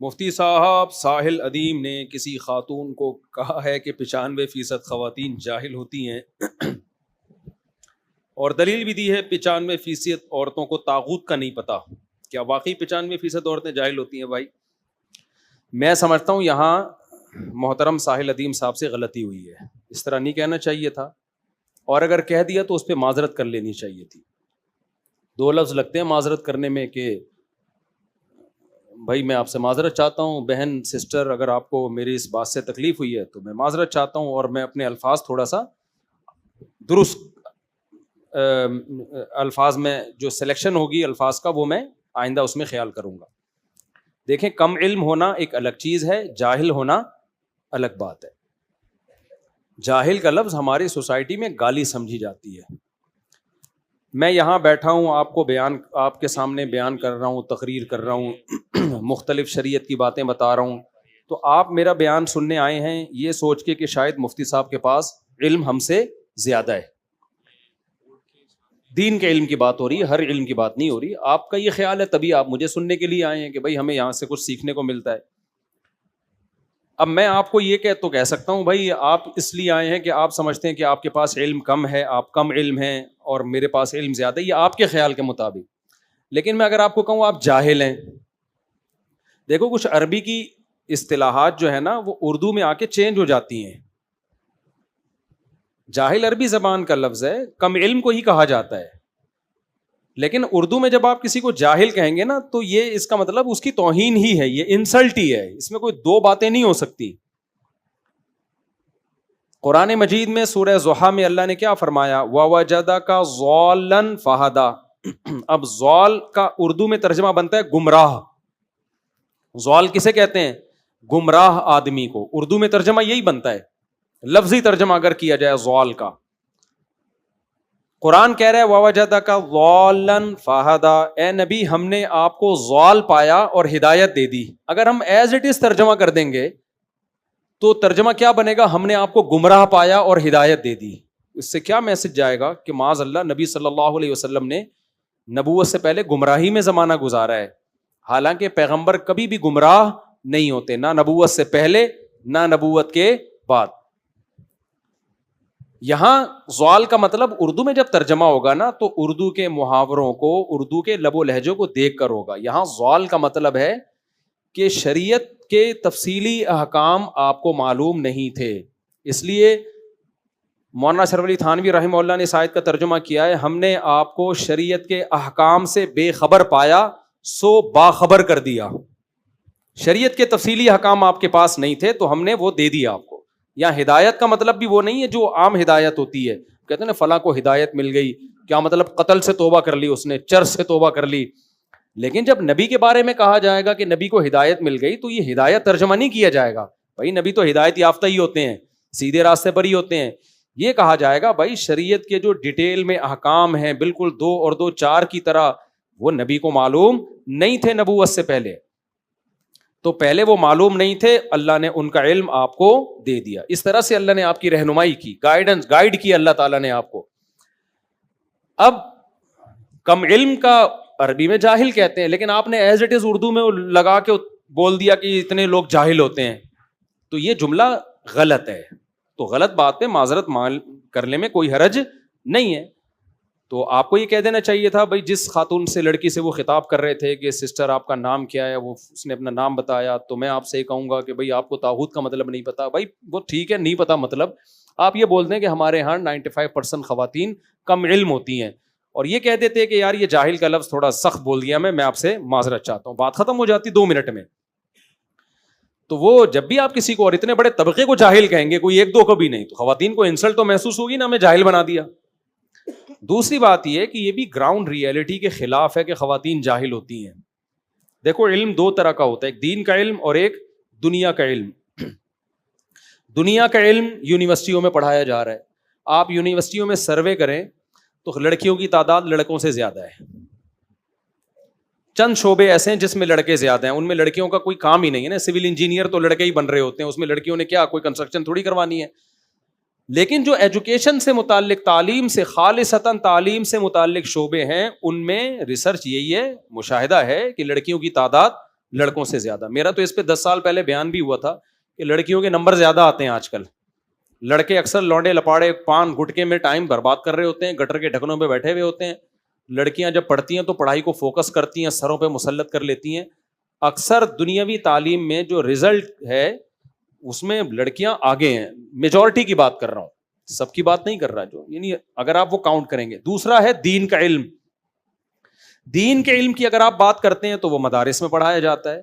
مفتی صاحب، ساحل ادیم نے کسی خاتون کو کہا ہے کہ 95% خواتین جاہل ہوتی ہیں اور دلیل بھی دی ہے 95% عورتوں کو طاغوت کا نہیں پتا. کیا واقعی 95% عورتیں جاہل ہوتی ہیں؟ بھائی میں سمجھتا ہوں یہاں محترم ساحل ادیم صاحب سے غلطی ہوئی ہے. اس طرح نہیں کہنا چاہیے تھا، اور اگر کہہ دیا تو اس پہ معذرت کر لینی چاہیے تھی. دو لفظ لگتے ہیں معذرت کرنے میں کہ بھائی میں آپ سے معذرت چاہتا ہوں بہن، سسٹر، اگر آپ کو میری اس بات سے تکلیف ہوئی ہے تو میں معذرت چاہتا ہوں، اور میں اپنے الفاظ تھوڑا سا درست الفاظ میں جو سلیکشن ہوگی الفاظ کا وہ میں آئندہ اس میں خیال کروں گا. دیکھیں، کم علم ہونا ایک الگ چیز ہے، جاہل ہونا الگ بات ہے. جاہل کا لفظ ہماری سوسائٹی میں گالی سمجھی جاتی ہے. میں یہاں بیٹھا ہوں، آپ کے سامنے بیان کر رہا ہوں، تقریر کر رہا ہوں، مختلف شریعت کی باتیں بتا رہا ہوں، تو آپ میرا بیان سننے آئے ہیں یہ سوچ کے کہ شاید مفتی صاحب کے پاس علم ہم سے زیادہ ہے. دین کے علم کی بات ہو رہی ہے، ہر علم کی بات نہیں ہو رہی. آپ کا یہ خیال ہے تبھی آپ مجھے سننے کے لیے آئے ہیں کہ بھائی ہمیں یہاں سے کچھ سیکھنے کو ملتا ہے. اب میں آپ کو یہ کہہ سکتا ہوں بھائی آپ اس لیے آئے ہیں کہ آپ سمجھتے ہیں کہ آپ کے پاس علم کم ہے، آپ کم علم ہیں، اور میرے پاس علم زیادہ ہے، یہ آپ کے خیال کے مطابق. لیکن میں اگر آپ کو کہوں آپ جاہل ہیں، دیکھو کچھ عربی کی اصطلاحات جو ہے نا وہ اردو میں آ کے چینج ہو جاتی ہیں. جاہل عربی زبان کا لفظ ہے، کم علم کو ہی کہا جاتا ہے، لیکن اردو میں جب آپ کسی کو جاہل کہیں گے نا تو یہ اس کا مطلب اس کی توہین ہی ہے، یہ انسلٹ ہی ہے، اس میں کوئی دو باتیں نہیں ہو سکتی. قرآن مجید میں سورہ ضحیٰ میں اللہ نے کیا فرمایا؟ وَوَجَدَكَ ضَالًّا فَہَدَىٰ. اب ضال کا اردو میں ترجمہ بنتا ہے گمراہ. ضال کسے کہتے ہیں؟ گمراہ آدمی کو. اردو میں ترجمہ یہی بنتا ہے، لفظی ترجمہ اگر کیا جائے ضال کا. قرآن کہہ رہا ہے وَوَجَدَكَ ضَالًّا فَہَدَىٰ، اے نبی ہم نے آپ کو ضال پایا اور ہدایت دے دی. اگر ہم ایز اٹ از ترجمہ کر دیں گے تو ترجمہ کیا بنے گا؟ ہم نے آپ کو گمراہ پایا اور ہدایت دے دی. اس سے کیا میسج جائے گا کہ معاذ اللہ نبی صلی اللہ علیہ وسلم نے نبوت سے پہلے گمراہی میں زمانہ گزارا ہے. حالانکہ پیغمبر کبھی بھی گمراہ نہیں ہوتے، نہ نبوت سے پہلے نہ نبوت کے بعد. یہاں ضال کا مطلب اردو میں جب ترجمہ ہوگا نا تو اردو کے محاوروں کو، اردو کے لب و لہجوں کو دیکھ کر ہوگا. یہاں ضال کا مطلب ہے کہ شریعت کے تفصیلی احکام آپ کو معلوم نہیں تھے. اس لیے مولانا اشرف علی تھانوی رحمہ اللہ نے اس آیت کا ترجمہ کیا ہے، ہم نے آپ کو شریعت کے احکام سے بے خبر پایا سو باخبر کر دیا. شریعت کے تفصیلی احکام آپ کے پاس نہیں تھے تو ہم نے وہ دے دیا آپ کو. یا ہدایت کا مطلب بھی وہ نہیں ہے جو عام ہدایت ہوتی ہے، کہتے ہیں نا فلاں کو ہدایت مل گئی، کیا مطلب قتل سے توبہ کر لی اس نے، چرس سے توبہ کر لی. لیکن جب نبی کے بارے میں کہا جائے گا کہ نبی کو ہدایت مل گئی تو یہ ہدایت ترجمہ نہیں کیا جائے گا بھائی نبی تو ہدایت یافتہ ہی ہوتے ہیں، سیدھے راستے پر ہی ہوتے ہیں. یہ کہا جائے گا بھائی شریعت کے جو ڈیٹیل میں احکام ہیں بالکل 2 اور 2 4 کی طرح، وہ نبی کو معلوم نہیں تھے نبوت سے پہلے. تو پہلے وہ معلوم نہیں تھے، اللہ نے ان کا علم آپ کو دے دیا. اس طرح سے اللہ نے آپ کی رہنمائی کی، گائیڈ کی اللہ تعالیٰ نے آپ کو. اب کم علم کا عربی میں جاہل کہتے ہیں، لیکن آپ نے ایز اٹ از اردو میں لگا کے بول دیا کہ اتنے لوگ جاہل ہوتے ہیں، تو یہ جملہ غلط ہے. تو غلط بات پہ معذرت کرنے میں کوئی حرج نہیں ہے. تو آپ کو یہ کہہ دینا چاہیے تھا بھائی جس خاتون سے، لڑکی سے وہ خطاب کر رہے تھے کہ سسٹر آپ کا نام کیا ہے، اس نے اپنا نام بتایا، تو میں آپ سے یہ کہوں گا کہ بھائی آپ کو طاغوت کا مطلب نہیں پتا. بھائی وہ ٹھیک ہے نہیں پتا مطلب، آپ یہ بول دیں کہ ہمارے ہاں 95% خواتین کم علم ہوتی ہیں، اور یہ کہہ دیتے کہ یار یہ جاہل کا لفظ تھوڑا سخت بول دیا میں آپ سے معذرت چاہتا ہوں، بات ختم ہو جاتی 2 منٹ میں. تو وہ جب بھی آپ کسی کو اور اتنے بڑے طبقے کو جاہل کہیں گے، کوئی 1 2 کو بھی نہیں، تو خواتین کو انسلٹ تو محسوس ہوگی نا، ہمیں جاہل بنا دیا. دوسری بات یہ کہ یہ بھی گراؤنڈ ریئلٹی کے خلاف ہے کہ خواتین جاہل ہوتی ہیں. دیکھو علم 2 طرح کا ہوتا ہے، ایک دین کا علم اور ایک دنیا کا علم. دنیا کا علم یونیورسٹیوں میں پڑھایا جا رہا ہے. آپ یونیورسٹیوں میں سروے کریں تو لڑکیوں کی تعداد لڑکوں سے زیادہ ہے. چند شعبے ایسے ہیں جس میں لڑکے زیادہ ہیں، ان میں لڑکیوں کا کوئی کام ہی نہیں ہے نا. سول انجینئر تو لڑکے ہی بن رہے ہوتے ہیں، اس میں لڑکیوں نے کیا کوئی کنسٹرکشن تھوڑی کروانی ہے. لیکن جو ایجوکیشن سے متعلق، تعلیم سے خالصتاً تعلیم سے متعلق شعبے ہیں، ان میں ریسرچ یہی ہے، مشاہدہ ہے کہ لڑکیوں کی تعداد لڑکوں سے زیادہ. میرا تو اس پہ 10 سال پہلے بیان بھی ہوا تھا کہ لڑکیوں کے نمبر زیادہ آتے ہیں آج کل. لڑکے اکثر لونڈے لپاڑے پان گٹکے میں ٹائم برباد کر رہے ہوتے ہیں, گٹر کے ڈھکنوں پہ بیٹھے ہوئے ہوتے ہیں. لڑکیاں جب پڑھتی ہیں تو پڑھائی کو فوکس کرتی ہیں, سروں پہ مسلط کر لیتی ہیں. اکثر دنیاوی تعلیم میں جو رزلٹ ہے اس میں لڑکیاں آگے ہیں. میجورٹی کی بات کر رہا ہوں, سب کی بات نہیں کر رہا, جو یعنی اگر آپ وہ کاؤنٹ کریں گے. دوسرا ہے دین کا علم. دین کے علم کی اگر آپ بات کرتے ہیں تو وہ مدارس میں پڑھایا جاتا ہے.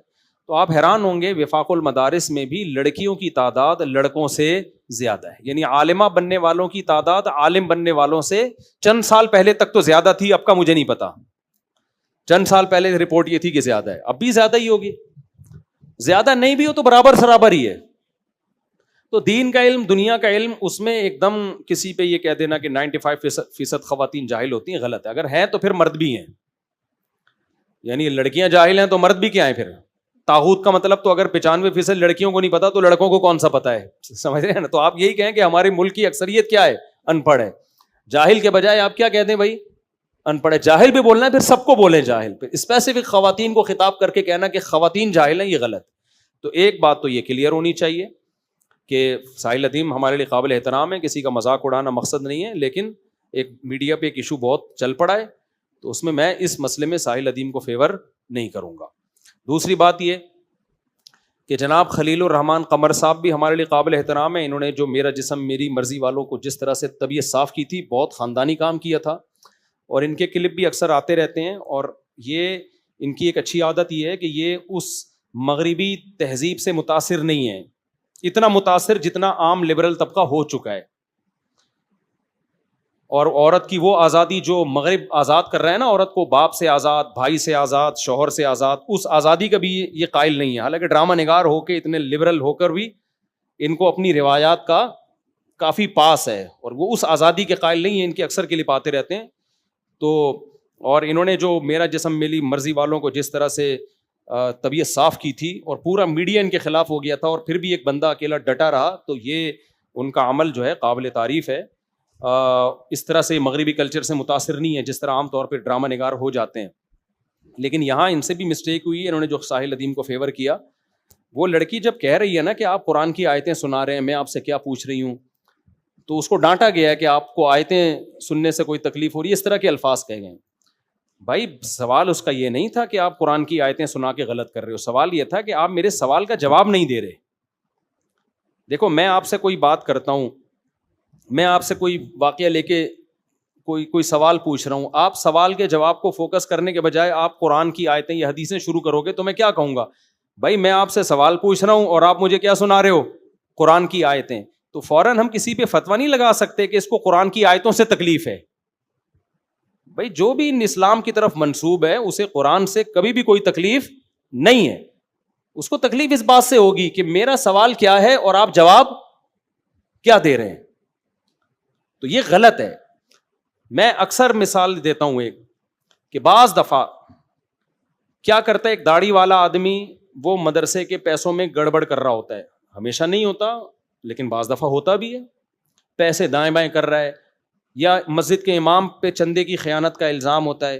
تو آپ حیران ہوں گے وفاق المدارس میں بھی لڑکیوں کی تعداد لڑکوں سے زیادہ ہے. یعنی عالمہ بننے والوں کی تعداد عالم بننے والوں سے چند سال پہلے تک تو زیادہ تھی, اب کا مجھے نہیں پتا. چند سال پہلے رپورٹ یہ تھی کہ زیادہ ہے, اب بھی زیادہ ہی ہوگی. زیادہ نہیں بھی ہو تو برابر سرابر ہی ہے. تو دین کا علم, دنیا کا علم, اس میں ایک دم کسی پہ یہ کہہ دینا کہ 95% خواتین جاہل ہوتی ہیں, غلط ہے. اگر ہیں تو پھر مرد بھی ہیں, یعنی لڑکیاں جاہل ہیں تو مرد بھی کیا ہیں پھر. طاغوت کا مطلب تو اگر 95% لڑکیوں کو نہیں پتا تو لڑکوں کو کون سا پتا ہے, سمجھ رہے ہیں نا. تو آپ یہی کہیں کہ ہمارے ملک کی اکثریت کیا ہے, ان پڑھ ہے. جاہل کے بجائے آپ کیا کہتے ہیں بھائی, ان پڑھ ہے. جاہل بھی بولنا ہے, پھر سب کو بولیں جاہل. پھر اسپیسیفک خواتین کو خطاب کر کے کہنا کہ خواتین جاہل ہیں, یہ غلط. تو ایک بات تو یہ کلیئر ہونی چاہیے کہ ساحل ادیم ہمارے لیے قابل احترام ہے, کسی کا مذاق اڑانا مقصد نہیں ہے, لیکن ایک میڈیا پہ ایک ایشو بہت چل پڑا ہے, تو اس میں اس مسئلے میں ساحل ادیم کو فیور نہیں کروں گا. دوسری بات یہ کہ جناب خلیل الرحمان قمر صاحب بھی ہمارے لیے قابل احترام ہے. انہوں نے جو میرا جسم میری مرضی والوں کو جس طرح سے طبیعت صاف کی تھی, بہت خاندانی کام کیا تھا, اور ان کے کلپ بھی اکثر آتے رہتے ہیں. اور یہ ان کی ایک اچھی عادت یہ ہے کہ یہ اس مغربی تہذیب سے متاثر نہیں ہے, اتنا متاثر جتنا عام لبرل طبقہ ہو چکا ہے. اور عورت کی وہ آزادی جو مغرب آزاد کر رہا ہے نا, عورت کو باپ سے آزاد, بھائی سے آزاد, شوہر سے آزاد, اس آزادی کا بھی یہ قائل نہیں ہے. حالانکہ ڈرامہ نگار ہو کے اتنے لبرل ہو کر بھی ان کو اپنی روایات کا کافی پاس ہے, اور وہ اس آزادی کے قائل نہیں ہیں. ان کے اکثر کلپ آتے رہتے ہیں. تو اور انہوں نے جو میرا جسم میری مرضی والوں کو جس طرح سے طبیعت صاف کی تھی, اور پورا میڈیا ان کے خلاف ہو گیا تھا, اور پھر بھی ایک بندہ اکیلا ڈٹا رہا, تو یہ ان کا عمل جو ہے قابل تعریف ہے. اس طرح سے مغربی کلچر سے متاثر نہیں ہے جس طرح عام طور پہ ڈرامہ نگار ہو جاتے ہیں. لیکن یہاں ان سے بھی مسٹیک ہوئی ہے. انہوں نے جو ساحل ادیم کو فیور کیا, وہ لڑکی جب کہہ رہی ہے نا کہ آپ قرآن کی آیتیں سنا رہے ہیں, میں آپ سے کیا پوچھ رہی ہوں, تو اس کو ڈانٹا گیا ہے کہ آپ کو آیتیں سننے سے کوئی تکلیف ہو رہی ہے, اس طرح کے الفاظ کہے گئے. بھائی سوال اس کا یہ نہیں تھا کہ آپ قرآن کی آیتیں سنا کے غلط کر رہے ہو, سوال یہ تھا کہ آپ میرے سوال کا جواب نہیں دے رہے. دیکھو میں آپ سے کوئی بات کرتا ہوں, میں آپ سے کوئی واقعہ لے کے کوئی سوال پوچھ رہا ہوں, آپ سوال کے جواب کو فوکس کرنے کے بجائے آپ قرآن کی آیتیں یا حدیثیں شروع کرو گے تو میں کیا کہوں گا, بھائی میں آپ سے سوال پوچھ رہا ہوں اور آپ مجھے کیا سنا رہے ہو, قرآن کی آیتیں. تو فوراً ہم کسی پہ فتویٰ نہیں لگا سکتے کہ اس کو قرآن کی آیتوں سے تکلیف ہے. بھائی جو بھی اسلام کی طرف منسوب ہے اسے قرآن سے کبھی بھی کوئی تکلیف نہیں ہے. اس کو تکلیف اس بات سے ہوگی کہ میرا سوال کیا ہے اور آپ جواب کیا دے رہے ہیں. تو یہ غلط ہے. میں اکثر مثال دیتا ہوں ایک, کہ بعض دفعہ کیا کرتا ہے ایک داڑھی والا آدمی, وہ مدرسے کے پیسوں میں گڑبڑ کر رہا ہوتا ہے, ہمیشہ نہیں ہوتا لیکن بعض دفعہ ہوتا بھی ہے, پیسے دائیں بائیں کر رہا ہے, یا مسجد کے امام پہ چندے کی خیانت کا الزام ہوتا ہے.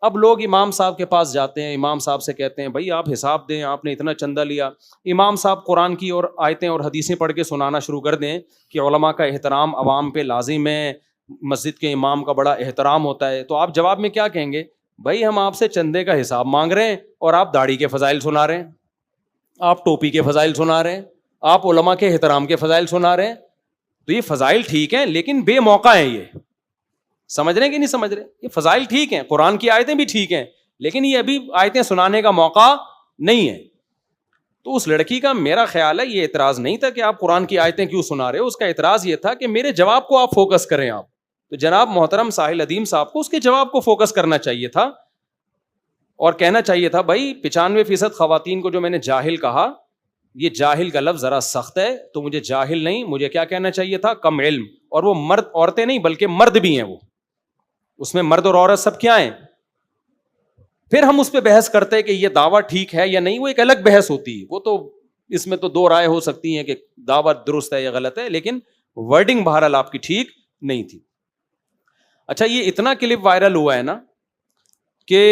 اب لوگ امام صاحب کے پاس جاتے ہیں, امام صاحب سے کہتے ہیں بھائی آپ حساب دیں, آپ نے اتنا چندہ لیا. امام صاحب قرآن کی اور آیتیں اور حدیثیں پڑھ کے سنانا شروع کر دیں کہ علماء کا احترام عوام پہ لازم ہے, مسجد کے امام کا بڑا احترام ہوتا ہے. تو آپ جواب میں کیا کہیں گے, بھائی ہم آپ سے چندے کا حساب مانگ رہے ہیں اور آپ داڑھی کے فضائل سنا رہے ہیں, آپ ٹوپی کے فضائل سنا رہے ہیں, آپ علماء کے احترام کے فضائل سنا رہے ہیں. تو یہ فضائل ٹھیک ہیں لیکن بے موقع ہیں. یہ سمجھ رہے ہیں کہ نہیں سمجھ رہے, یہ فضائل ٹھیک ہیں, قرآن کی آیتیں بھی ٹھیک ہیں, لیکن یہ ابھی آیتیں سنانے کا موقع نہیں ہے. تو اس لڑکی کا میرا خیال ہے یہ اعتراض نہیں تھا کہ آپ قرآن کی آیتیں کیوں سنا رہے ہو, اس کا اعتراض یہ تھا کہ میرے جواب کو آپ فوکس کریں. آپ تو جناب محترم ساحل ادیم صاحب کو اس کے جواب کو فوکس کرنا چاہیے تھا, اور کہنا چاہیے تھا بھائی 95% خواتین کو جو میں نے جاہل کہا, یہ جاہل کا لفظ ذرا سخت ہے, تو مجھے جاہل نہیں, مجھے کیا کہنا چاہیے تھا, کم علم. اور وہ مرد, عورتیں نہیں بلکہ مرد بھی ہیں, وہ اس میں مرد اور عورت سب کیا ہیں. پھر ہم اس پہ بحث کرتے ہیں کہ یہ دعویٰ ٹھیک ہے یا نہیں, وہ ایک الگ بحث ہوتی ہے. وہ تو اس میں تو دو رائے ہو سکتی ہیں کہ دعویٰ درست ہے یا غلط ہے, لیکن ورڈنگ بہرحال آپ کی ٹھیک نہیں تھی. اچھا یہ اتنا کلپ وائرل ہوا ہے نا کہ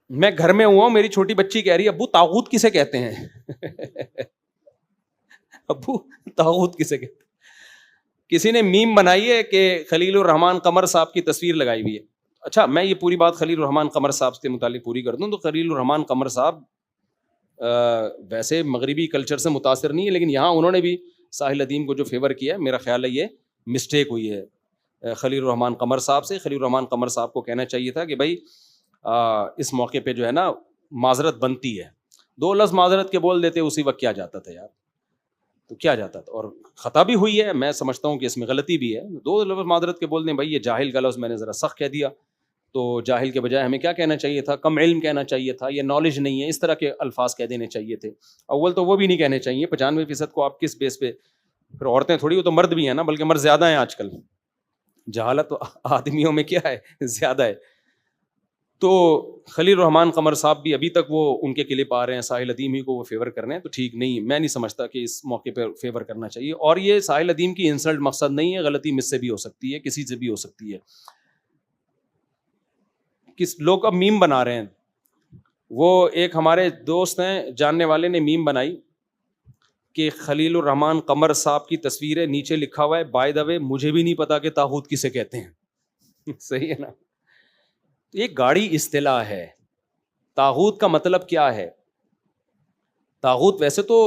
میں گھر میں ہوا ہوں, میری چھوٹی بچی کہہ رہی ہے ابو طاغوت کسے کہتے ہیں؟ ابو طاغوت کسے کہتے ہیں؟ کسی نے میم بنائی ہے کہ خلیل الرحمان قمر صاحب کی تصویر لگائی ہوئی ہے. اچھا, میں یہ پوری بات خلیل الرحمان قمر صاحب کے متعلق پوری کر دوں تو خلیل الرحمان قمر صاحب ویسے مغربی کلچر سے متاثر نہیں ہے, لیکن یہاں انہوں نے بھی ساحل ادیم کو جو فیور کیا ہے, میرا خیال ہے یہ مسٹیک ہوئی ہے خلیل الرحمان قمر صاحب سے. خلیل الرحمان قمر صاحب کو کہنا چاہیے تھا کہ بھائی اس موقع پہ جو ہے نا معذرت بنتی ہے. 2 لفظ معذرت کے بول دیتے اسی وقت کیا جاتا تھا یار, تو کیا جاتا تھا, اور خطا بھی ہوئی ہے, میں سمجھتا ہوں کہ اس میں غلطی بھی ہے. 2 لفظ معذرت کے بول دیں, بھائی یہ جاہل کا لفظ میں نے ذرا سخت کہہ دیا, تو جاہل کے بجائے ہمیں کیا کہنا چاہیے تھا, کم علم کہنا چاہیے تھا, یہ نالج نہیں ہے, اس طرح کے الفاظ کہہ دینے چاہیے تھے. اول تو وہ بھی نہیں کہنے چاہیے, 95% کو آپ کس بیس پہ, پھر عورتیں تھوڑی, وہ تو مرد بھی ہیں نا, بلکہ مرد زیادہ ہیں آج کل, جہالت آدمیوں میں کیا ہے, زیادہ ہے. تو خلیل الرحمان قمر صاحب بھی ابھی تک وہ ان کے کلپ آ رہے ہیں ساحل ادیم ہی کو وہ فیور کر رہے ہیں, تو ٹھیک نہیں, میں نہیں سمجھتا کہ اس موقع پہ فیور کرنا چاہیے. اور یہ ساحل ادیم کی انسلٹ مقصد نہیں ہے, غلطی مجھ سے بھی ہو سکتی ہے, کسی سے بھی ہو سکتی ہے. کس لوگ اب میم بنا رہے ہیں, وہ ایک ہمارے دوست ہیں جاننے والے نے میم بنائی کہ خلیل الرحمان قمر صاحب کی تصویر ہے, نیچے لکھا ہوا ہے بائی دا وے مجھے بھی نہیں پتا کہ طاغوت کسے کہتے ہیں. صحیح ہے نا, یہ گاڑی اصطلاح ہے. طاغوت کا مطلب کیا ہے؟ طاغوت ویسے تو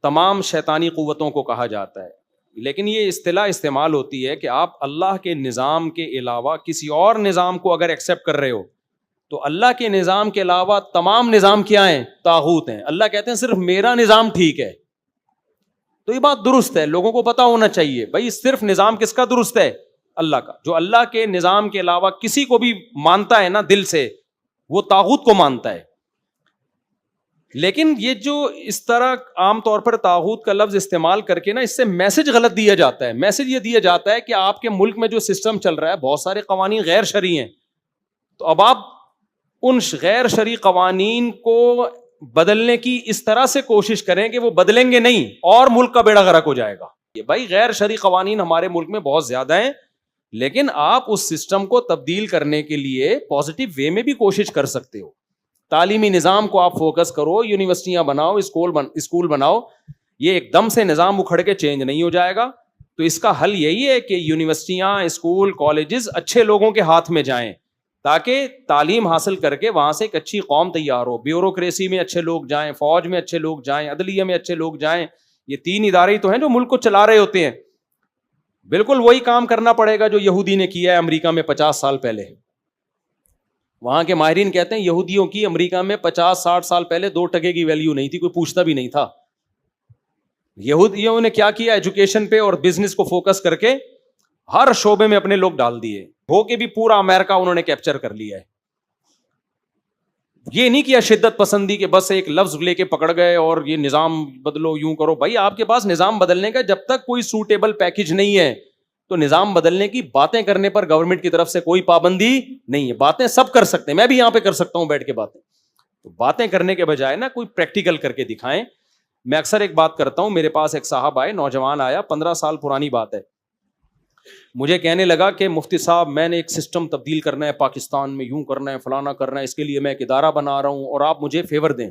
تمام شیطانی قوتوں کو کہا جاتا ہے, لیکن یہ اصطلاح استعمال ہوتی ہے کہ آپ اللہ کے نظام کے علاوہ کسی اور نظام کو اگر ایکسیپٹ کر رہے ہو تو اللہ کے نظام کے علاوہ تمام نظام کیا ہیں؟ طاغوت ہیں. اللہ کہتے ہیں صرف میرا نظام ٹھیک ہے. تو یہ بات درست ہے, لوگوں کو پتا ہونا چاہیے بھائی صرف نظام کس کا درست ہے؟ اللہ کا. جو اللہ کے نظام کے علاوہ کسی کو بھی مانتا ہے نا دل سے, وہ طاغوت کو مانتا ہے. لیکن یہ جو اس طرح عام طور پر طاغوت کا لفظ استعمال کر کے نا, اس سے میسج غلط دیا جاتا ہے. میسج یہ دیا جاتا ہے کہ آپ کے ملک میں جو سسٹم چل رہا ہے بہت سارے قوانین غیر شرعی ہیں, تو اب آپ ان غیر شرعی قوانین کو بدلنے کی اس طرح سے کوشش کریں کہ وہ بدلیں گے نہیں اور ملک کا بیڑا غرق ہو جائے گا. یہ بھائی غیر شرعی قوانین ہمارے ملک میں بہت زیادہ ہیں, لیکن آپ اس سسٹم کو تبدیل کرنے کے لیے پازیٹیو وے میں بھی کوشش کر سکتے ہو. تعلیمی نظام کو آپ فوکس کرو, یونیورسٹیاں بناؤ, اسکول بناؤ. یہ ایک دم سے نظام اکھڑ کے چینج نہیں ہو جائے گا. تو اس کا حل یہی ہے کہ یونیورسٹیاں, اسکول, کالجز اچھے لوگوں کے ہاتھ میں جائیں, تاکہ تعلیم حاصل کر کے وہاں سے ایک اچھی قوم تیار ہو. بیوروکریسی میں اچھے لوگ جائیں, فوج میں اچھے لوگ جائیں, عدلیہ میں اچھے لوگ جائیں. یہ 3 ادارے تو ہیں جو ملک کو چلا رہے ہوتے ہیں. بالکل وہی کام کرنا پڑے گا جو یہودی نے کیا ہے امریکہ میں 50 سال پہلے. وہاں کے ماہرین کہتے ہیں یہودیوں کی امریکہ میں 50-60 سال پہلے 2 ٹکے کی ویلیو نہیں تھی, کوئی پوچھتا بھی نہیں تھا. یہودیوں نے کیا کیا, ایجوکیشن پہ اور بزنس کو فوکس کر کے ہر شعبے میں اپنے لوگ ڈال دیے, ہو کے بھی پورا امریکہ انہوں نے کیپچر کر لیا ہے. یہ نہیں کیا شدت پسندی کے بس ایک لفظ لے کے پکڑ گئے اور یہ نظام بدلو, یوں کرو. بھائی آپ کے پاس نظام بدلنے کا جب تک کوئی سوٹیبل پیکج نہیں ہے تو نظام بدلنے کی باتیں کرنے پر گورنمنٹ کی طرف سے کوئی پابندی نہیں ہے. باتیں سب کر سکتے ہیں, میں بھی یہاں پہ کر سکتا ہوں بیٹھ کے باتیں. تو باتیں کرنے کے بجائے نا کوئی پریکٹیکل کر کے دکھائیں. میں اکثر ایک بات کرتا ہوں, میرے پاس ایک صاحب آئے, نوجوان آیا, 15 سال پرانی بات ہے. مجھے کہنے لگا کہ مفتی صاحب میں نے ایک سسٹم تبدیل کرنا ہے پاکستان میں, یوں کرنا ہے, فلانا کرنا ہے, اس کے لیے میں ایک ادارہ بنا رہا ہوں اور آپ مجھے فیور دیں,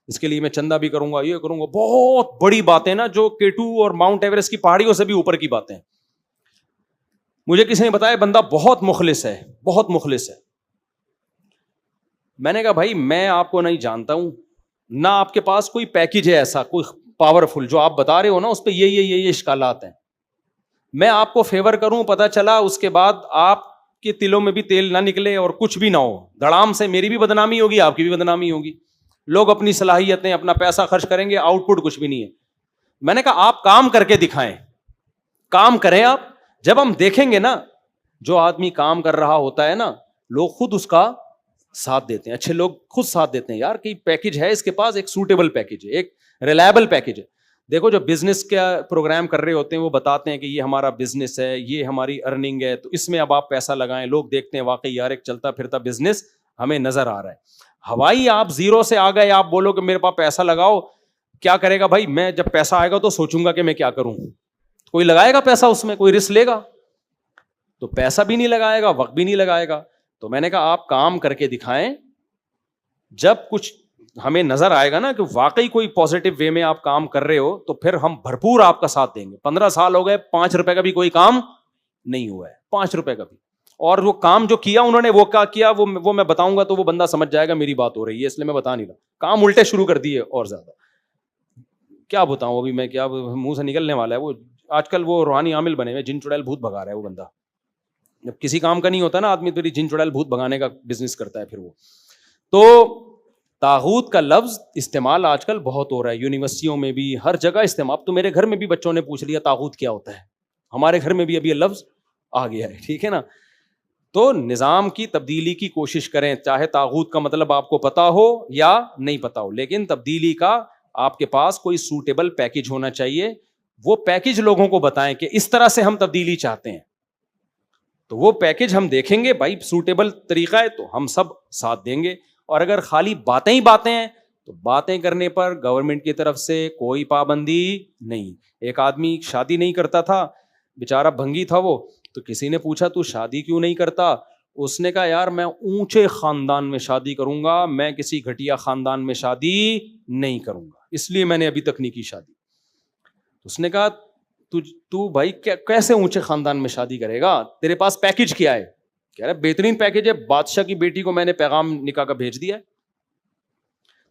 اس کے لیے میں چندہ بھی کروں گا, یہ کروں گا. بہت بڑی باتیں نا, جو K2 اور ماؤنٹ ایوریسٹ کی پہاڑیوں سے بھی اوپر کی باتیں. مجھے کسی نے بتایا بندہ بہت مخلص ہے, بہت مخلص ہے. میں نے کہا بھائی میں آپ کو نہیں جانتا ہوں, نہ آپ کے پاس کوئی پیکج ہے ایسا کوئی پاورفل جو آپ بتا رہے ہو نا, اس پہ یہ اشکالات ہیں. میں آپ کو فیور کروں, پتہ چلا اس کے بعد آپ کے تلوں میں بھی تیل نہ نکلے اور کچھ بھی نہ ہو, دڑام سے میری بھی بدنامی ہوگی, آپ کی بھی بدنامی ہوگی. لوگ اپنی صلاحیتیں, اپنا پیسہ خرچ کریں گے, آؤٹ پٹ کچھ بھی نہیں ہے. میں نے کہا آپ کام کر کے دکھائیں, کام کریں آپ. جب ہم دیکھیں گے نا جو آدمی کام کر رہا ہوتا ہے نا, لوگ خود اس کا ساتھ دیتے ہیں, اچھے لوگ خود ساتھ دیتے ہیں. یار کہ پیکج ہے اس کے پاس, ایک سوٹیبل پیکج ہے, ایک ریلائبل پیکج ہے. دیکھو جو بزنس کا پروگرام کر رہے ہوتے ہیں وہ بتاتے ہیں کہ یہ ہمارا بزنس ہے, یہ ہماری ارننگ ہے, تو اس میں اب آپ پیسہ لگائیں. لوگ دیکھتے ہیں واقعی یار ایک چلتا پھرتا بزنس ہمیں نظر آ رہا ہے. ہوائی آپ زیرو سے آ گئے, آپ بولو کہ میرے پاس پیسہ لگاؤ, کیا کرے گا بھائی؟ میں جب پیسہ آئے گا تو سوچوں گا کہ میں کیا کروں. کوئی لگائے گا پیسہ اس میں, کوئی رسک لے گا؟ تو پیسہ بھی نہیں لگائے گا, وقت بھی نہیں لگائے گا. تو میں نے کہا آپ کام کر کے دکھائیں, جب کچھ ہمیں نظر آئے گا نا کہ واقعی کوئی پازیٹیو وے میں آپ کام کر رہے ہو تو پھر ہم بھرپور آپ کا ساتھ دیں گے. 15 سال ہو گئے, 5 روپے کا بھی کوئی کام نہیں ہوا ہے, 5 روپے کا بھی. اور وہ کام جو کیا انہوں نے, وہ کیا کیا وہ میں بتاؤں گا تو وہ بندہ سمجھ جائے گا میری بات ہو رہی ہے, اس لیے میں بتا نہیں رہا. کام الٹے شروع کر دیے اور زیادہ. کیا بتاؤں ابھی میں, کیا منہ سے نکلنے والا ہے. وہ آج کل وہ روحانی عامل بنے ہوئے, جن چڑیل بھوت بھگا رہا ہے وہ بندہ. جب کسی کام کا نہیں ہوتا نا آدمی, تو جن چڑیل بھوت بھگانے کا بزنس کرتا ہے پھر وہ. تو طاغوت کا لفظ استعمال آج کل بہت ہو رہا ہے, یونیورسٹیوں میں بھی, ہر جگہ استعمال. اب تو میرے گھر میں بھی بچوں نے پوچھ لیا طاغوت کیا ہوتا ہے. ہمارے گھر میں بھی ابھی یہ لفظ آ گیا ہے, ٹھیک ہے نا. تو نظام کی تبدیلی کی کوشش کریں, چاہے طاغوت کا مطلب آپ کو پتا ہو یا نہیں پتا ہو, لیکن تبدیلی کا آپ کے پاس کوئی سوٹیبل پیکج ہونا چاہیے. وہ پیکج لوگوں کو بتائیں کہ اس طرح سے ہم تبدیلی چاہتے ہیں, تو وہ پیکج ہم دیکھیں گے بھائی سوٹیبل طریقہ ہے تو ہم سب ساتھ دیں گے. اور اگر خالی باتیں ہی باتیں ہیں تو باتیں کرنے پر گورنمنٹ کی طرف سے کوئی پابندی نہیں. ایک آدمی شادی نہیں کرتا تھا, بیچارہ بھنگی تھا وہ, تو کسی نے پوچھا تو شادی کیوں نہیں کرتا؟ اس نے کہا یار میں اونچے خاندان میں شادی کروں گا, میں کسی گھٹیا خاندان میں شادی نہیں کروں گا, اس لیے میں نے ابھی تک نہیں کی شادی. اس نے کہا تو بھائی کیسے اونچے خاندان میں شادی کرے گا, تیرے پاس پیکج کیا ہے؟ کہہ رہا بہترین پیکج ہے, بادشاہ کی بیٹی کو میں نے پیغام نکاح کا بھیج دیا ہے.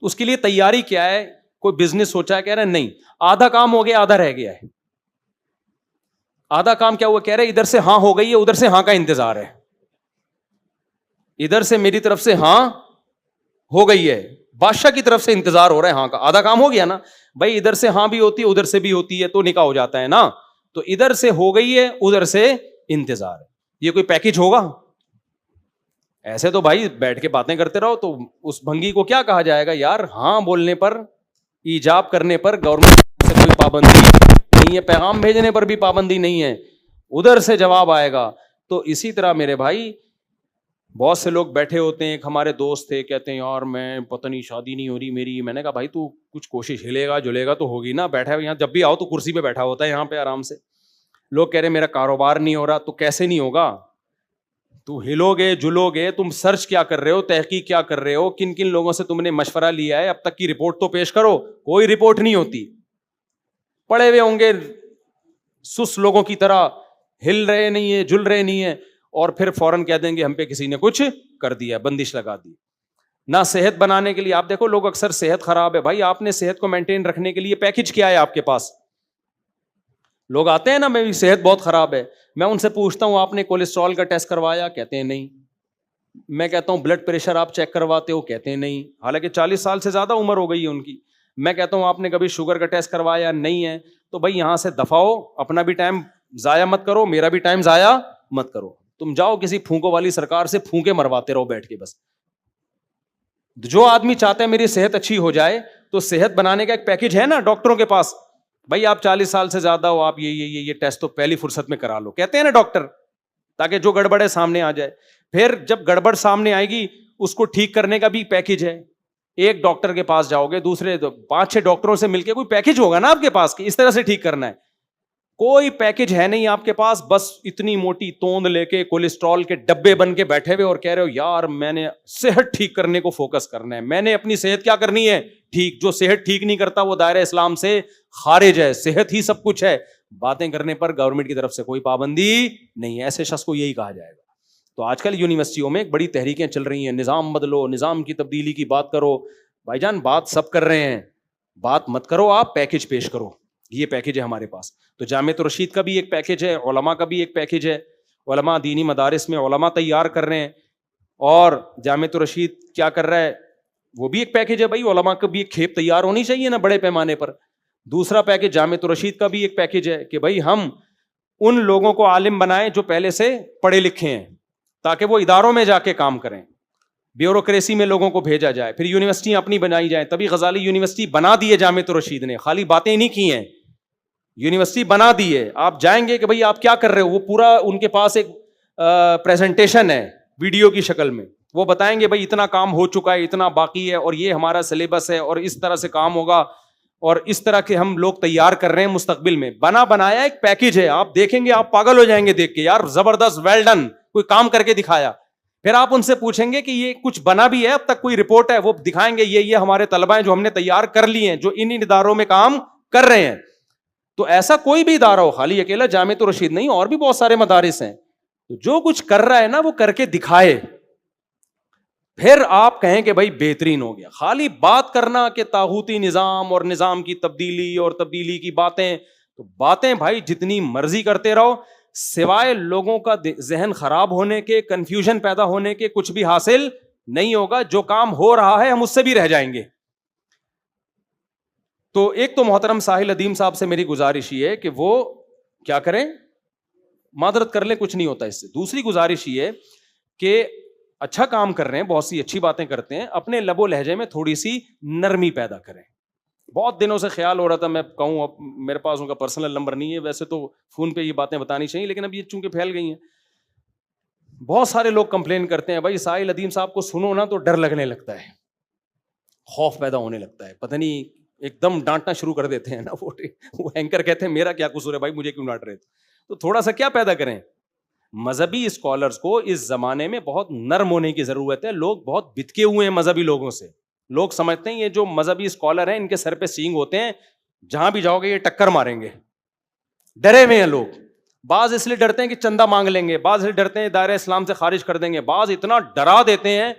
اس کے لیے تیاری کیا ہے؟ کوئی بزنس سوچا ہے؟ کہہ رہا نہیں, آدھا کام ہو گیا, آدھا رہ گیا ہے. آدھا کام کیا ہوا؟ کہہ رہے ادھر سے ہاں ہو گئی ہے, ادھر سے ہاں کا انتظار ہے. ادھر سے میری طرف سے ہاں ہو گئی ہے, بادشاہ کی طرف سے انتظار ہو رہا ہے ہاں کا. آدھا کام ہو گیا نا بھائی, ادھر سے ہاں بھی ہوتی ہے ادھر سے بھی ہوتی ہے تو نکاح ہو جاتا ہے نا. تو ادھر سے ہو گئی ہے, ادھر سے انتظار ہے. یہ کوئی پیکج ہوگا؟ ایسے تو بھائی بیٹھ کے باتیں کرتے رہو. تو اس بھنگی کو کیا کہا جائے گا؟ یار ہاں بولنے پر, ایجاب کرنے پر گورنمنٹ سے کوئی پابندی نہیں ہے, پیغام بھیجنے پر بھی پابندی نہیں ہے, ادھر سے جواب آئے گا. تو اسی طرح میرے بھائی بہت سے لوگ بیٹھے ہوتے ہیں, ایک ہمارے دوست تھے, کہتے ہیں یار میں پتہ نہیں شادی نہیں ہو رہی میری. میں نے کہا بھائی تو کچھ کوشش ہلے گا جلے گا تو ہوگی نا. بیٹھا ہے یہاں, جب بھی آؤ تو کرسی پہ بیٹھا ہوتا ہے یہاں پہ آرام سے. لوگ کہہ رہے میرا کاروبار نہیں ہو رہا, تو کیسے نہیں ہوگا؟ تو ہلو گے جلو گے, تم سرچ کیا کر رہے ہو, تحقیق کیا کر رہے ہو, کن کن لوگوں سے تم نے مشورہ لیا ہے, اب تک کی رپورٹ تو پیش کرو. کوئی رپورٹ نہیں ہوتی. پڑے ہوئے ہوں گے سس لوگوں کی طرح, ہل رہے نہیں ہے, جل رہے نہیں ہے, اور پھر فوراً کہہ دیں گے ہم پہ کسی نے کچھ کر دیا, بندش لگا دی. نہ صحت بنانے کے لیے, آپ دیکھو لوگ اکثر صحت خراب ہے, بھائی آپ نے صحت کو مینٹین رکھنے کے لیے پیکج کیا ہے آپ کے پاس؟ لوگ آتے ہیں نا میری صحت بہت خراب ہے, میں ان سے پوچھتا ہوں آپ نے کولیسٹرول کا ٹیسٹ کروایا؟ کہتے ہیں نہیں. میں کہتا ہوں بلڈ پریشر آپ چیک کرواتے ہو؟ کہتے ہیں نہیں, حالانکہ 40 سال سے زیادہ عمر ہو گئی ہے ان کی. میں کہتا ہوں آپ نے کبھی شوگر کا ٹیسٹ کروایا؟ نہیں ہے. تو بھائی یہاں سے دفع ہو, اپنا بھی ٹائم ضائع مت کرو, میرا بھی ٹائم ضائع مت کرو. تم جاؤ کسی پھونکوں والی سرکار سے پھونکے مرواتے رہو بیٹھ کے بس. جو آدمی چاہتا ہے میری صحت اچھی ہو جائے, تو صحت بنانے کا ایک پیکج ہے نا ڈاکٹروں کے پاس. بھائی آپ 40 سال سے زیادہ ہو, آپ یہ ٹیسٹ تو پہلی فرصت میں کرا لو, کہتے ہیں نا ڈاکٹر, تاکہ جو گڑبڑ ہے سامنے آ جائے. پھر جب گڑبڑ سامنے آئے گی اس کو ٹھیک کرنے کا بھی پیکج ہے. ایک ڈاکٹر کے پاس جاؤ گے, دوسرے 5-6 ڈاکٹروں سے مل کے کوئی پیکج ہوگا نا آپ کے پاس کہ اس طرح سے ٹھیک کرنا ہے. کوئی پیکج ہے نہیں آپ کے پاس, بس اتنی موٹی توند لے کے کولیسٹرول کے ڈبے بن کے بیٹھے ہوئے اور کہہ رہے ہو یار میں نے صحت ٹھیک کرنے کو فوکس کرنا ہے, میں نے اپنی صحت کیا کرنی ہے ٹھیک. جو صحت ٹھیک نہیں کرتا وہ دائرہ اسلام سے خارج ہے, صحت ہی سب کچھ ہے. باتیں کرنے پر گورنمنٹ کی طرف سے کوئی پابندی نہیں ہے, ایسے شخص کو یہی کہا جائے گا. تو آج کل یونیورسٹیوں میں ایک بڑی تحریکیں چل رہی ہیں, نظام بدلو, نظام کی تبدیلی کی بات کرو. بھائی جان بات سب کر رہے ہیں, بات مت کرو, آپ پیکج پیش کرو. یہ پیکج ہے ہمارے پاس. تو جامعۃ الرشید کا بھی ایک پیکج ہے, علماء کا بھی ایک پیکج ہے. علماء دینی مدارس میں علماء تیار کر رہے ہیں, اور جامعۃ الرشید کیا کر رہا ہے, وہ بھی ایک پیکج ہے. بھائی علماء کا بھی ایک کھیپ تیار ہونی چاہیے نا بڑے پیمانے پر. دوسرا پیکج جامعۃ الرشید کا بھی ایک پیکج ہے کہ بھائی ہم ان لوگوں کو عالم بنائیں جو پہلے سے پڑھے لکھے ہیں, تاکہ وہ اداروں میں جا کے کام کریں, بیوروکریسی میں لوگوں کو بھیجا جائے, پھر یونیورسٹی اپنی بنائی جائیں. تبھی غزالی یونیورسٹی بنا دی ہے جامعۃ الرشید نے, خالی باتیں نہیں کی ہیں, یونیورسٹی بنا دی ہے. آپ جائیں گے کہ بھئی آپ کیا کر رہے ہو, وہ پورا ان کے پاس ایک پریزنٹیشن ہے ویڈیو کی شکل میں, وہ بتائیں گے بھئی اتنا کام ہو چکا ہے, اتنا باقی ہے, اور یہ ہمارا سلیبس ہے, اور اس طرح سے کام ہوگا, اور اس طرح کے ہم لوگ تیار کر رہے ہیں مستقبل میں. بنا بنایا ایک پیکج ہے, آپ دیکھیں گے آپ پاگل ہو جائیں گے دیکھ کے, یار زبردست, ویل ڈن, کوئی کام کر کے دکھایا. پھر آپ ان سے پوچھیں گے کہ یہ کچھ بنا بھی ہے اب تک کوئی رپورٹ ہے, وہ دکھائیں گے یہ ہمارے طلبہ ہیں جو ہم نے تیار کر لی ہیں, جو ان اداروں میں کام کر رہے ہیں. تو ایسا کوئی بھی ادارہ ہو, خالی اکیلا جامعۃ الرشید نہیں, اور بھی بہت سارے مدارس ہیں, جو کچھ کر رہا ہے نا وہ کر کے دکھائے, پھر آپ کہیں کہ بھائی بہترین ہو گیا. خالی بات کرنا کہ طاغوتی نظام اور نظام کی تبدیلی اور تبدیلی کی باتیں, تو باتیں بھائی جتنی مرضی کرتے رہو, سوائے لوگوں کا ذہن خراب ہونے کے, کنفیوژن پیدا ہونے کے کچھ بھی حاصل نہیں ہوگا. جو کام ہو رہا ہے ہم اس سے بھی رہ جائیں گے. تو ایک تو محترم ساحل ادیم صاحب سے میری گزارش یہ ہے کہ وہ کیا کریں, معذرت کر لیں, کچھ نہیں ہوتا اس سے. دوسری گزارش یہ ہے کہ اچھا کام کر رہے ہیں, بہت سی اچھی باتیں کرتے ہیں, اپنے لب و لہجے میں تھوڑی سی نرمی پیدا کریں. بہت دنوں سے خیال ہو رہا تھا میں کہوں, اب میرے پاس ان کا پرسنل نمبر نہیں ہے, ویسے تو فون پہ یہ باتیں بتانی چاہیے, لیکن اب یہ چونکہ پھیل گئی ہیں. بہت سارے لوگ کمپلین کرتے ہیں بھائی ساحل ادیم صاحب کو سنو نا تو ڈر لگنے لگتا ہے, خوف پیدا ہونے لگتا ہے, پتہ نہیں ایک دم ڈانٹنا شروع کر دیتے ہیں نا. وہ اینکر کہتے ہیں میرا کیا قصور ہے بھائی, مجھے کیوں ڈانٹ رہے تھے. تو تھوڑا سا کیا پیدا کریں, مذہبی اسکالرز کو اس زمانے میں بہت نرم ہونے کی ضرورت ہے. لوگ بہت بتکے ہوئے ہیں مذہبی لوگوں سے. لوگ سمجھتے ہیں یہ جو مذہبی اسکالر ہیں ان کے سر پہ سینگ ہوتے ہیں, جہاں بھی جاؤ گے یہ ٹکر ماریں گے. ڈرے ہوئے ہیں لوگ. بعض اس لیے ڈرتے ہیں کہ چندہ مانگ لیں گے, بعض اس لیے ڈرتے ہیں دائرہ اسلام سے خارج کر دیں گے, بعض اتنا ڈرا دیتے ہیں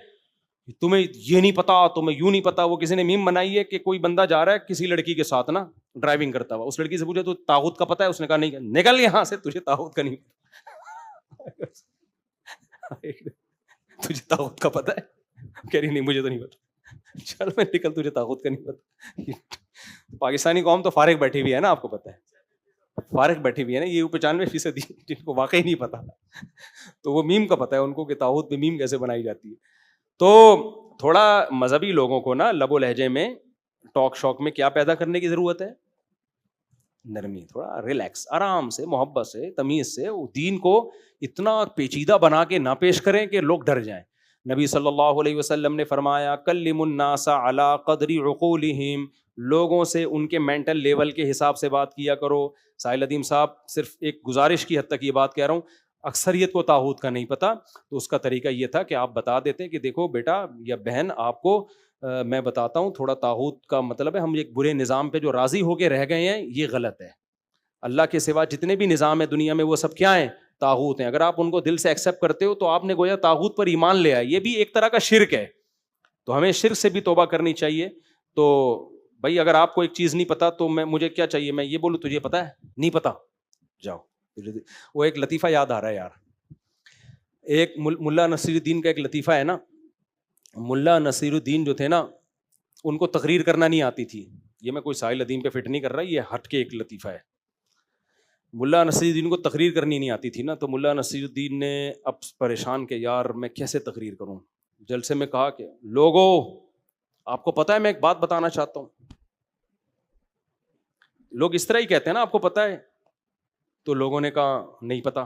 تمہیں یہ نہیں پتا, تمہیں یوں نہیں پتا. وہ کسی نے میم بنائی ہے کہ کوئی بندہ جا رہا ہے کسی لڑکی کے ساتھ نا ڈرائیونگ کرتا ہوا, اس لڑکی سے پوچھا تو طاغوت کا پتا ہے, اس نے کہا نہیں. نکل یہاں سے, تجھے طاغوت کا نہیں تجھے طاغوت کا پتا ہے, کہہ رہی نہیں مجھے تو نہیں پتا. چل میں نکل, تجھے طاغوت کا نہیں پتا. پاکستانی قوم تو فارغ بیٹھی ہوئی ہے نا, آپ کو پتا ہے فارغ بیٹھی ہوئی ہے نا, یہ 95% جن کو واقعی نہیں پتا, تو وہ میم کا پتا ہے ان کو کہ طاغوت پہ میم کیسے بنائی جاتی ہے. تو تھوڑا مذہبی لوگوں کو نا لب و لہجے میں, ٹاک شوک میں کیا پیدا کرنے کی ضرورت ہے, نرمی, تھوڑا ریلیکس, آرام سے, محبت سے, تمیز سے. دین کو اتنا پیچیدہ بنا کے نہ پیش کریں کہ لوگ ڈر جائیں. نبی صلی اللہ علیہ وسلم نے فرمایا کلم الناس علی قدر عقولہم, لوگوں سے ان کے مینٹل لیول کے حساب سے بات کیا کرو. ساحل ادیم صاحب صرف ایک گزارش کی حد تک یہ بات کہہ رہا ہوں, اکثریت کو طاغوت کا نہیں پتا, تو اس کا طریقہ یہ تھا کہ آپ بتا دیتے کہ دیکھو بیٹا یا بہن, آپ کو میں بتاتا ہوں تھوڑا, طاغوت کا مطلب ہے ہم ایک برے نظام پہ جو راضی ہو کے رہ گئے ہیں, یہ غلط ہے. اللہ کے سوا جتنے بھی نظام ہیں دنیا میں وہ سب کیا ہیں, طاغوت ہیں. اگر آپ ان کو دل سے ایکسیپٹ کرتے ہو تو آپ نے گویا طاغوت پر ایمان لے آئے. یہ بھی ایک طرح کا شرک ہے, تو ہمیں شرک سے بھی توبہ کرنی چاہیے. تو بھائی اگر آپ کو ایک چیز نہیں پتا تو مجھے کیا چاہیے, میں یہ بولوں تجھے پتا ہے, نہیں پتا, جاؤ. وہ ایک لطیفہ یاد آ رہا ہے یار, ایک ملا نصیر الدین کا ایک لطیفہ ہے نا. ملا نصیر الدین جو تھے نا, ان کو تقریر کرنا نہیں آتی تھی. یہ میں کوئی ساحل ادیم پہ فٹ نہیں کر رہا, یہ ہٹ کے ایک لطیفہ ہے. ملا نصیر الدین کو تقریر کرنی نہیں آتی تھی نا, تو ملا نصیر الدین نے اب پریشان کہ یار میں کیسے تقریر کروں. جلسے میں کہا کہ لوگوں آپ کو پتا ہے میں ایک بات بتانا چاہتا ہوں. لوگ اس طرح ہی کہتے ہیں نا آپ کو پتا ہے, تو لوگوں نے کہا نہیں پتا.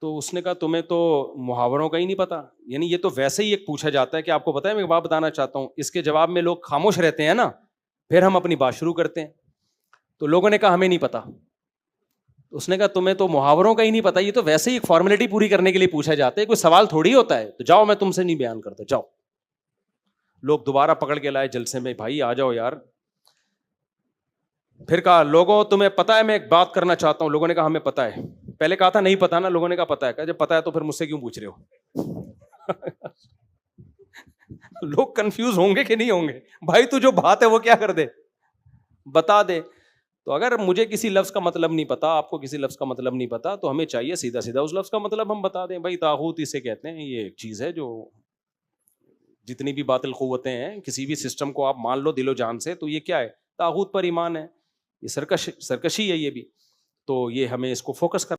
تو اس نے کہا تمہیں تو محاوروں کا ہی نہیں پتا. یعنی یہ تو ویسے ہی ایک پوچھا جاتا ہے کہ آپ کو پتا ہے میں ایک بات بتانا چاہتا ہوں, اس کے جواب میں لوگ خاموش رہتے ہیں نا, پھر ہم اپنی بات شروع کرتے ہیں. تو لوگوں نے کہا ہمیں نہیں پتا. اس نے کہا تمہیں تو محاوروں کا ہی نہیں پتا, یہ تو ویسے ہی ایک فارمیلٹی پوری کرنے کے لیے پوچھا جاتا ہے, کوئی سوال تھوڑی ہوتا ہے. تو جاؤ میں تم سے نہیں بیان کرتا, جاؤ. لوگ دوبارہ پکڑ کے لائے جلسے میں, بھائی آ جاؤ یار. پھر کہا لوگوں تمہیں پتا ہے میں ایک بات کرنا چاہتا ہوں. لوگوں نے کہا ہمیں پتا ہے. پہلے کہا تھا نہیں پتا نا, لوگوں نے کہا پتا ہے. کہا جب پتا ہے تو پھر مجھ سے کیوں پوچھ رہے ہو. لوگ کنفیوز ہوں گے کہ نہیں ہوں گے, بھائی تو جو بات ہے وہ کیا کر دے, بتا دے. تو اگر مجھے کسی لفظ کا مطلب نہیں پتا, آپ کو کسی لفظ کا مطلب نہیں پتا, تو ہمیں چاہیے سیدھا سیدھا اس لفظ کا مطلب ہم بتا دیں. بھائی طاغوت اسے کہتے ہیں, یہ ایک چیز ہے جو جتنی بھی باطل قوتیں ہیں, کسی بھی سسٹم کو آپ مان لو دل و جان سے, تو یہ کیا ہے, طاغوت پر ایمان ہے. یہ سرکشی ہے یہ بھی. تو یہ ہمیں اس کو فوکس کر